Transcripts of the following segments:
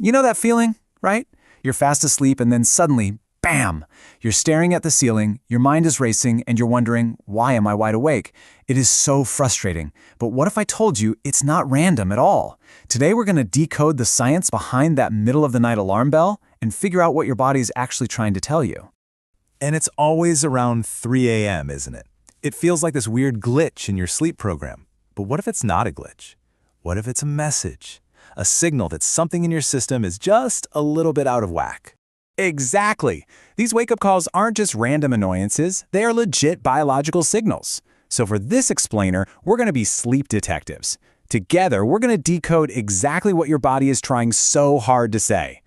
You know that feeling, right? You're fast asleep and then suddenly, bam! You're staring at the ceiling, your mind is racing, and you're wondering, why am I wide awake? It is so frustrating. But what if I told you it's not random at all? Today we're going to decode the science behind that middle-of-the-night alarm bell and figure out what your body is actually trying to tell you. And it's always around 3 a.m., isn't it? It feels like this weird glitch in your sleep program. But what if it's not a glitch? What if it's a message? A signal that something in your system is just a little bit out of whack. Exactly! These wake-up calls aren't just random annoyances, they are legit biological signals. So for this explainer, we're going to be sleep detectives. Together, we're going to decode exactly what your body is trying so hard to say.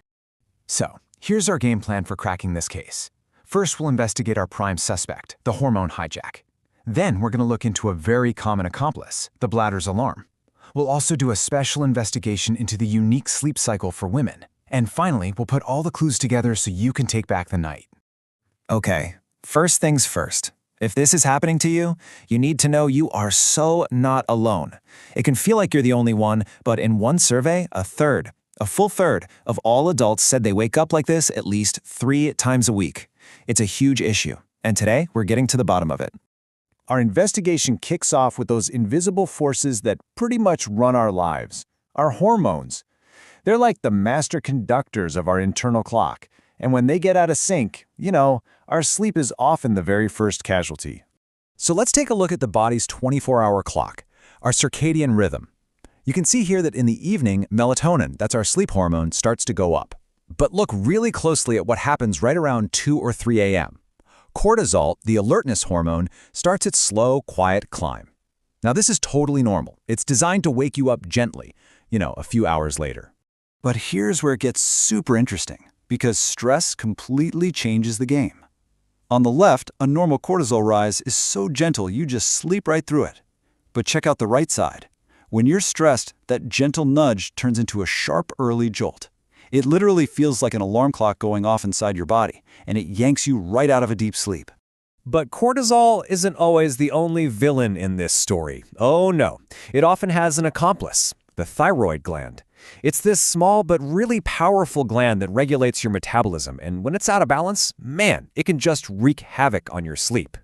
So, here's our game plan for cracking this case. First, we'll investigate our prime suspect, the hormone hijack. Then, we're going to look into a very common accomplice, the bladder's alarm. We'll also do a special investigation into the unique sleep cycle for women. And finally, we'll put all the clues together so you can take back the night. Okay, first things first. If this is happening to you, you need to know you are so not alone. It can feel like you're the only one, but in one survey, a full third of all adults said they wake up like this at least 3 times a week. It's a huge issue, and today we're getting to the bottom of it. Our investigation kicks off with those invisible forces that pretty much run our lives, our hormones. They're like the master conductors of our internal clock, and when they get out of sync, our sleep is often the very first casualty. So let's take a look at the body's 24-hour clock, our circadian rhythm. You can see here that in the evening, melatonin, that's our sleep hormone, starts to go up. But look really closely at what happens right around 2 or 3 a.m. Cortisol, the alertness hormone, starts its slow, quiet climb. Now this is totally normal. It's designed to wake you up gently, a few hours later. But here's where it gets super interesting, because stress completely changes the game. On the left, a normal cortisol rise is so gentle you just sleep right through it. But check out the right side. When you're stressed, that gentle nudge turns into a sharp early jolt. It literally feels like an alarm clock going off inside your body, and it yanks you right out of a deep sleep. But cortisol isn't always the only villain in this story. Oh no, it often has an accomplice, the thyroid gland. It's this small but really powerful gland that regulates your metabolism, and when it's out of balance, man, it can just wreak havoc on your sleep.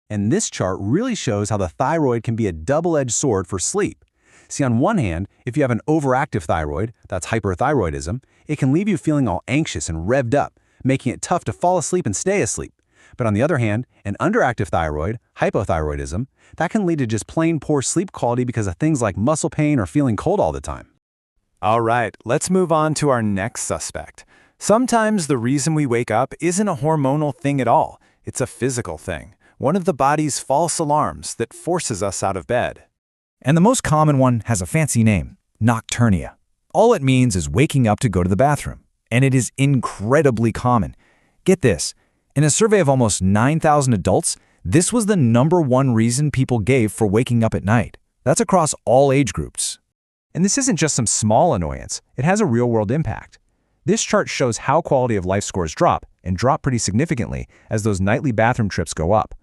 And this chart really shows how the thyroid can be a double-edged sword for sleep. See, on one hand, if you have an overactive thyroid, that's hyperthyroidism, it can leave you feeling all anxious and revved up, making it tough to fall asleep and stay asleep. But on the other hand, an underactive thyroid, hypothyroidism, that can lead to just plain poor sleep quality because of things like muscle pain or feeling cold all the time. All right, let's move on to our next suspect. Sometimes the reason we wake up isn't a hormonal thing at all. It's a physical thing, one of the body's false alarms that forces us out of bed. And the most common one has a fancy name, nocturnia. All it means is waking up to go to the bathroom, and it is incredibly common. Get this, in a survey of almost 9,000 adults, this was the #1 reason people gave for waking up at night. That's across all age groups. And this isn't just some small annoyance, it has a real-world impact. This chart shows how quality of life scores drop, and drop pretty significantly as those nightly bathroom trips go up.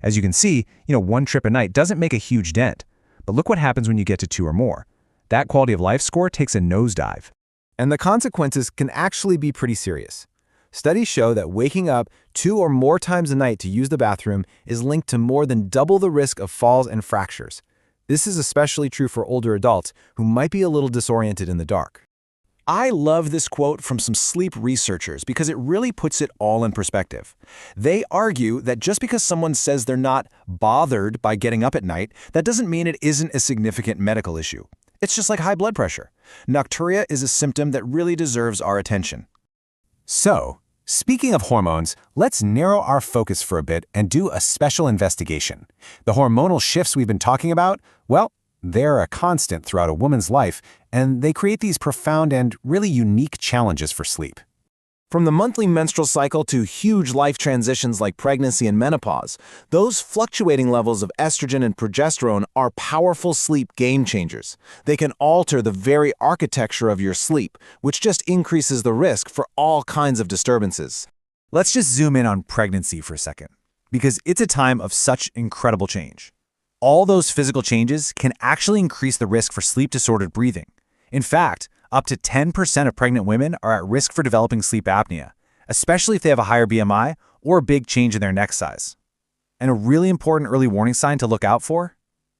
As you can see, one trip a night doesn't make a huge dent. But look what happens when you get to 2 or more. That quality of life score takes a nosedive. And the consequences can actually be pretty serious. Studies show that waking up 2 or more times a night to use the bathroom is linked to more than double the risk of falls and fractures. This is especially true for older adults who might be a little disoriented in the dark. I love this quote from some sleep researchers because it really puts it all in perspective. They argue that just because someone says they're not bothered by getting up at night, that doesn't mean it isn't a significant medical issue. It's just like high blood pressure. Nocturia is a symptom that really deserves our attention. So, speaking of hormones, let's narrow our focus for a bit and do a special investigation. The hormonal shifts we've been talking about, well, they're a constant throughout a woman's life, and they create these profound and really unique challenges for sleep. From the monthly menstrual cycle to huge life transitions like pregnancy and menopause, those fluctuating levels of estrogen and progesterone are powerful sleep game changers. They can alter the very architecture of your sleep, which just increases the risk for all kinds of disturbances. Let's just zoom in on pregnancy for a second, because it's a time of such incredible change. All those physical changes can actually increase the risk for sleep-disordered breathing. In fact, Up to 10% of pregnant women are at risk for developing sleep apnea, especially if they have a higher BMI or a big change in their neck size. And a really important early warning sign to look out for?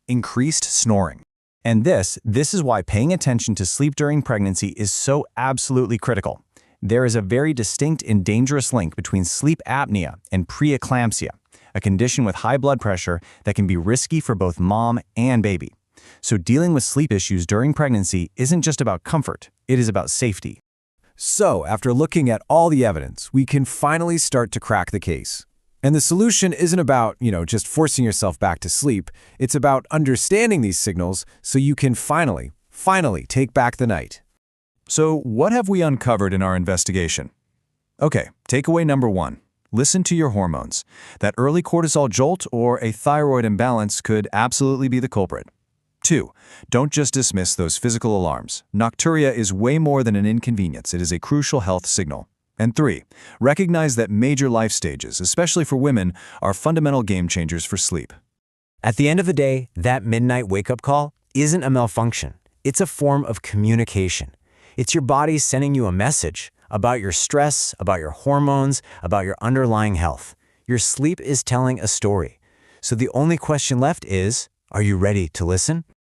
Increased snoring. And this is why paying attention to sleep during pregnancy is so absolutely critical. There is a very distinct and dangerous link between sleep apnea and preeclampsia, a condition with high blood pressure that can be risky for both mom and baby. So dealing with sleep issues during pregnancy isn't just about comfort, it is about safety. So, after looking at all the evidence, we can finally start to crack the case. And the solution isn't about, just forcing yourself back to sleep. It's about understanding these signals so you can finally take back the night. So, what have we uncovered in our investigation? Okay, takeaway number 1. Listen to your hormones. That early cortisol jolt or a thyroid imbalance could absolutely be the culprit. 2. Don't just dismiss those physical alarms. Nocturia is way more than an inconvenience. It is a crucial health signal. And 3. Recognize that major life stages, especially for women, are fundamental game changers for sleep. At the end of the day, that midnight wake-up call isn't a malfunction. It's a form of communication. It's your body sending you a message about your stress, about your hormones, about your underlying health. Your sleep is telling a story. So the only question left is, are you ready to listen?